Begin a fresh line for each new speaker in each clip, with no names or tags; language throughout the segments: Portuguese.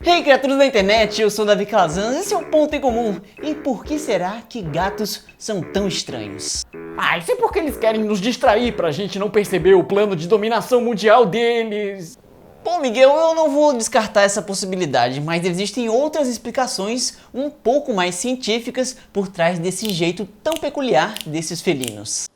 Hey criaturas da internet, eu sou Davi Calazans, esse é o Ponto em Comum. E por que será que gatos são tão estranhos?
Isso é porque eles querem nos distrair pra gente não perceber o plano de dominação mundial deles.
Bom, Miguel, eu não vou descartar essa possibilidade, mas existem outras explicações um pouco mais científicas por trás desse jeito tão peculiar desses felinos.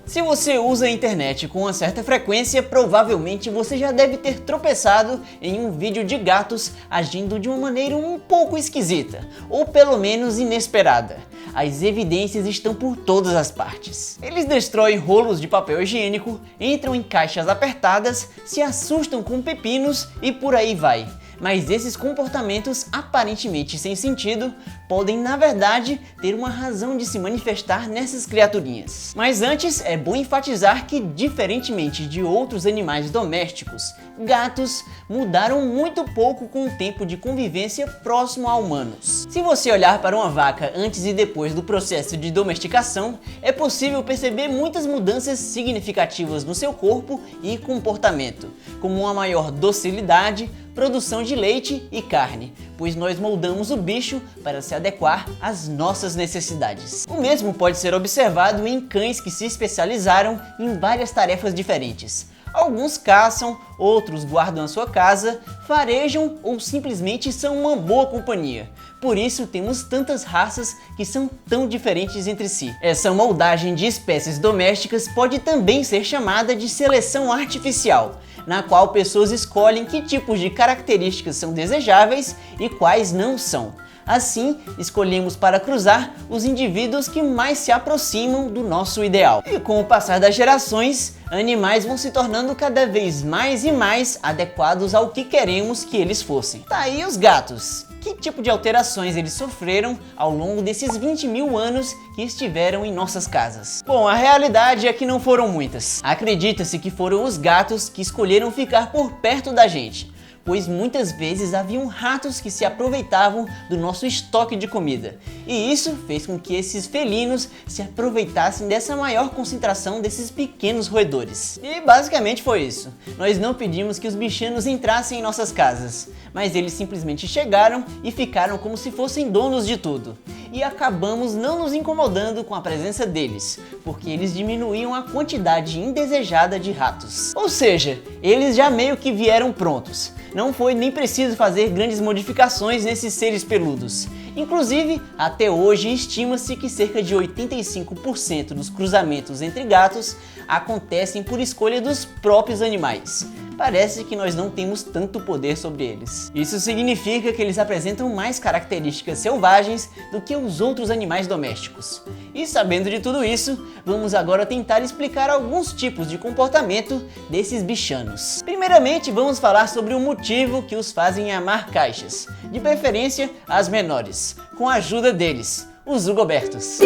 Se você usa a internet com uma certa frequência, provavelmente você já deve ter tropeçado em um vídeo de gatos agindo de uma maneira um pouco esquisita, ou pelo menos inesperada. As evidências estão por todas as partes. Eles destroem rolos de papel higiênico, entram em caixas apertadas, se assustam com pepinos e por aí vai. Mas esses comportamentos aparentemente sem sentido podem, na verdade, ter uma razão de se manifestar nessas criaturinhas. Mas antes, é bom enfatizar que, diferentemente de outros animais domésticos, gatos mudaram muito pouco com o tempo de convivência próximo a humanos. Se você olhar para uma vaca antes e depois do processo de domesticação, é possível perceber muitas mudanças significativas no seu corpo e comportamento, como uma maior docilidade, produção de leite e carne, pois nós moldamos o bicho para se adequar às nossas necessidades. O mesmo pode ser observado em cães que se especializaram em várias tarefas diferentes. Alguns caçam, outros guardam a sua casa, farejam ou simplesmente são uma boa companhia. Por isso temos tantas raças que são tão diferentes entre si. Essa moldagem de espécies domésticas pode também ser chamada de seleção artificial, na qual pessoas escolhem que tipos de características são desejáveis e quais não são. Assim, escolhemos para cruzar os indivíduos que mais se aproximam do nosso ideal. E com o passar das gerações, animais vão se tornando cada vez mais e mais adequados ao que queremos que eles fossem. Tá aí os gatos. Que tipo de alterações eles sofreram ao longo desses 20 mil anos que estiveram em nossas casas? Bom, a realidade é que não foram muitas. Acredita-se que foram os gatos que escolheram ficar por perto da gente, pois muitas vezes haviam ratos que se aproveitavam do nosso estoque de comida. E isso fez com que esses felinos se aproveitassem dessa maior concentração desses pequenos roedores. E basicamente foi isso. Nós não pedimos que os bichanos entrassem em nossas casas, mas eles simplesmente chegaram e ficaram como se fossem donos de tudo. E acabamos não nos incomodando com a presença deles, porque eles diminuíam a quantidade indesejada de ratos. Ou seja, eles já meio que vieram prontos. Não foi nem preciso fazer grandes modificações nesses seres peludos. Inclusive, até hoje estima-se que cerca de 85% dos cruzamentos entre gatos acontecem por escolha dos próprios animais. Parece que nós não temos tanto poder sobre eles. Isso significa que eles apresentam mais características selvagens do que os outros animais domésticos. E sabendo de tudo isso, vamos agora tentar explicar alguns tipos de comportamento desses bichanos. Primeiramente, vamos falar sobre o motivo que os fazem amar caixas, de preferência as menores, com a ajuda deles, os zugobertos.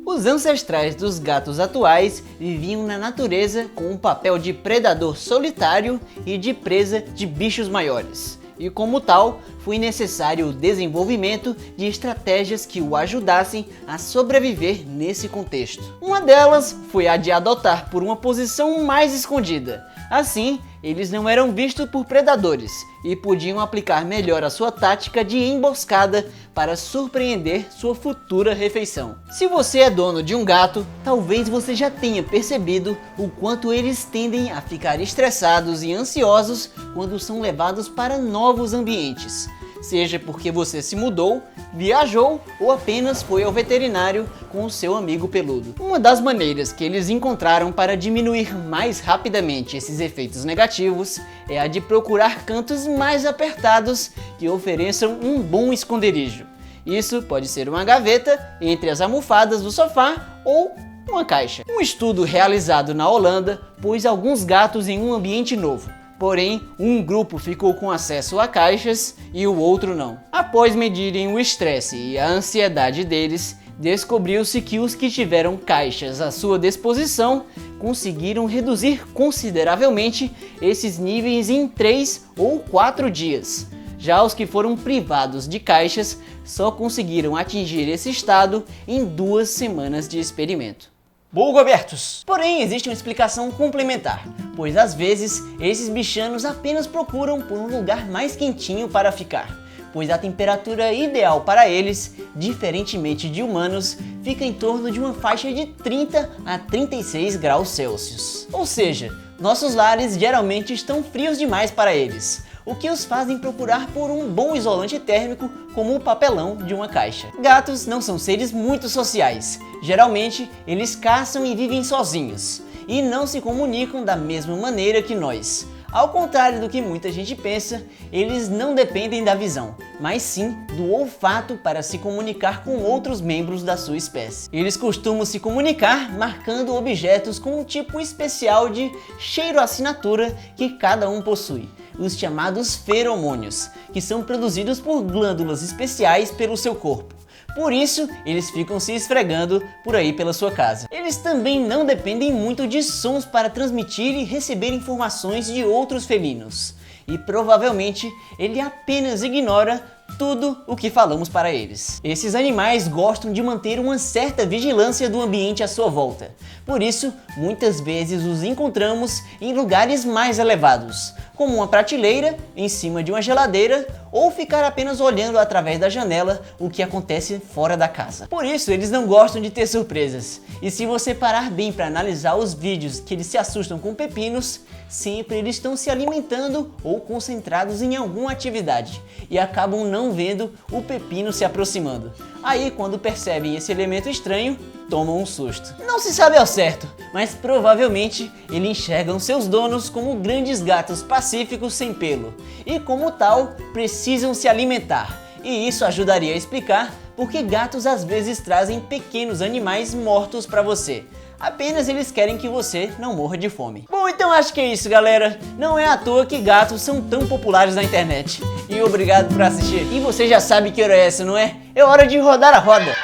Os ancestrais dos gatos atuais viviam na natureza com um papel de predador solitário e de presa de bichos maiores. E como tal, foi necessário o desenvolvimento de estratégias que o ajudassem a sobreviver nesse contexto. Uma delas foi a de adotar por uma posição mais escondida. Assim, eles não eram vistos por predadores e podiam aplicar melhor a sua tática de emboscada para surpreender sua futura refeição. Se você é dono de um gato, talvez você já tenha percebido o quanto eles tendem a ficar estressados e ansiosos quando são levados para novos ambientes. Seja porque você se mudou, viajou ou apenas foi ao veterinário com o seu amigo peludo. Uma das maneiras que eles encontraram para diminuir mais rapidamente esses efeitos negativos é a de procurar cantos mais apertados que ofereçam um bom esconderijo. Isso pode ser uma gaveta entre as almofadas do sofá ou uma caixa. Um estudo realizado na Holanda pôs alguns gatos em um ambiente novo. Porém, um grupo ficou com acesso a caixas e o outro não. Após medirem o estresse e a ansiedade deles, descobriu-se que os que tiveram caixas à sua disposição conseguiram reduzir consideravelmente esses níveis em 3 ou 4 dias. Já os que foram privados de caixas só conseguiram atingir esse estado em 2 semanas de experimento. Bulgobertus! Porém, existe uma explicação complementar, pois às vezes esses bichanos apenas procuram por um lugar mais quentinho para ficar, pois a temperatura ideal para eles, diferentemente de humanos, fica em torno de uma faixa de 30 a 36 graus Celsius. Ou seja, nossos lares geralmente estão frios demais para eles, o que os fazem procurar por um bom isolante térmico como o papelão de uma caixa. Gatos não são seres muito sociais, geralmente eles caçam e vivem sozinhos, e não se comunicam da mesma maneira que nós. Ao contrário do que muita gente pensa, eles não dependem da visão, mas sim do olfato para se comunicar com outros membros da sua espécie. Eles costumam se comunicar marcando objetos com um tipo especial de cheiro-assinatura que cada um possui, os chamados feromônios, que são produzidos por glândulas especiais pelo seu corpo. Por isso, eles ficam se esfregando por aí pela sua casa. Eles também não dependem muito de sons para transmitir e receber informações de outros felinos. E provavelmente ele apenas ignora tudo o que falamos para eles. Esses animais gostam de manter uma certa vigilância do ambiente à sua volta. Por isso, muitas vezes os encontramos em lugares mais elevados, como uma prateleira em cima de uma geladeira, ou ficar apenas olhando através da janela o que acontece fora da casa. Por isso, eles não gostam de ter surpresas. E se você parar bem para analisar os vídeos que eles se assustam com pepinos, sempre eles estão se alimentando ou concentrados em alguma atividade e acabam não vendo o pepino se aproximando. Aí, quando percebem esse elemento estranho, tomam um susto. Não se sabe ao certo, mas provavelmente eles enxergam seus donos como grandes gatos pacíficos sem pelo e, como tal, precisam se alimentar. E isso ajudaria a explicar porque gatos às vezes trazem pequenos animais mortos para você. Apenas eles querem que você não morra de fome. Bom, então acho que é isso, galera. Não é à toa que gatos são tão populares na internet. E obrigado por assistir. E você já sabe que hora é essa, não é? É hora de rodar a roda.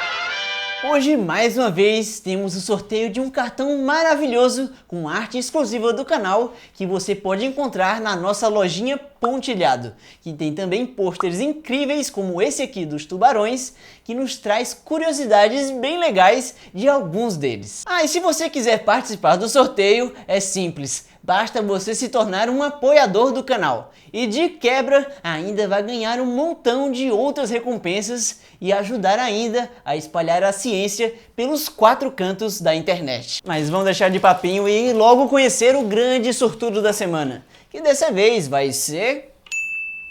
Hoje, mais uma vez, temos o sorteio de um cartão maravilhoso com arte exclusiva do canal que você pode encontrar na nossa lojinha Pontilhado, que tem também pôsteres incríveis como esse aqui dos tubarões, que nos traz curiosidades bem legais de alguns deles. E se você quiser participar do sorteio, é simples. Basta você se tornar um apoiador do canal e de quebra ainda vai ganhar um montão de outras recompensas e ajudar ainda a espalhar a ciência pelos 4 cantos da internet. Mas vamos deixar de papinho e logo conhecer o grande sortudo da semana, que dessa vez vai ser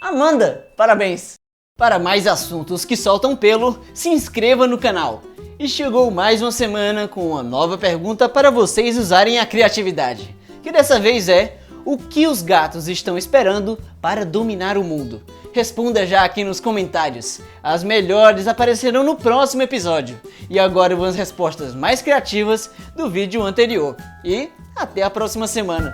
Amanda. Parabéns! Para mais assuntos que soltam pelo, se inscreva no canal. E chegou mais uma semana com uma nova pergunta para vocês usarem a criatividade, que dessa vez é: o que os gatos estão esperando para dominar o mundo? Responda já aqui nos comentários. As melhores aparecerão no próximo episódio. E agora vão as respostas mais criativas do vídeo anterior. E até a próxima semana.